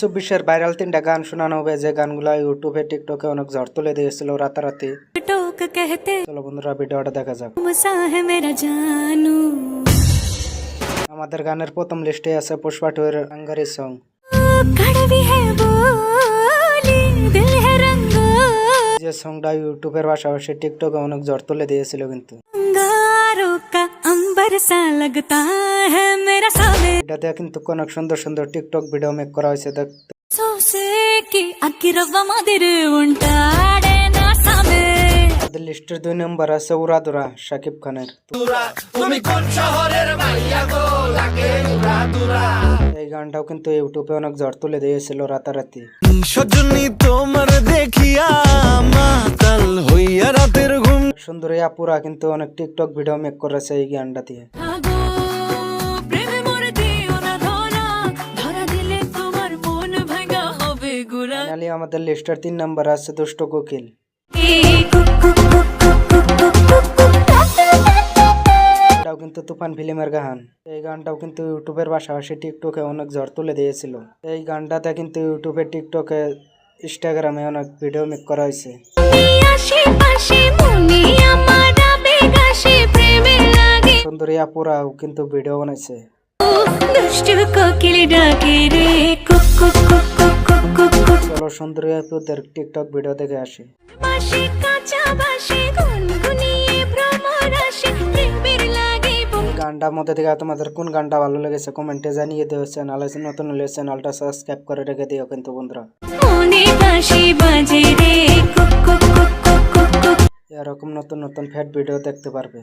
2024-এর viral 3টা গান শোনানো হবে, যে গানগুলো ইউটিউবে টিকটকে অনেক ঝড় তুলে দিয়েছিল রাতারাতি। চলো বন্ধুরা ভিডিওটা দেখা যাক। আমাদের গানের প্রথম লিস্টে আছে পুষ্পা 2 এর হাঙ্গারি সং। যে সংটা ইউটিউবের পাশাপাশি টিকটকে অনেক ঝড় তুলে দিয়েছিল কিন্তু। এটাতে কিন্তু অনেক সুন্দর সুন্দর টিকটক ভিডিও মেক করা হয়েছে দেখতে। আমাদের লিস্টের 2 নম্বর আছে উড়াদুরা শাকিব খানের। এই গানটাও কিন্তু ইউটিউবে অনেক ঝড় তুলে দিয়েছিল রাতারাতি। সুন্দরী আপুরা কিন্তু অনেক টিকটক ভিডিও মেক করেছে এই গানটা দিয়ে। ফাইনালি আমাদের লিস্টের 3 নম্বর আছে দুষ্ট কোকিল। এটাও কিন্তু তুফান ফিল্মের গান। এই গানটাও কিন্তু ইউটিউবের পাশাপাশি টিকটকে অনেক ঝড় তুলে দিয়েছিল। এই গানটাতে কিন্তু ইউটিউবে টিকটকে ইনস্টাগ্রামে অনেক ভিডিও মেক করা হয়েছে। সুন্দরী আপুরাও কিন্তু ভিডিও বানাইছে। চলো সুন্দরী আপুদের টিকটক ভিডিও দেখে আসি। গানটার মধ্যে থেকে তোমাদের কোন গানটা ভালো লেগেছে কমেন্টে জানিয়ে দিও। চ্যানেল আছে নতুন হলে চ্যানেলটা সাবস্ক্রাইব করে রেখে দিও কিন্তু বন্ধুরা। এরকম নতুন নতুন ফ্যাট ভিডিও দেখতে পারবে।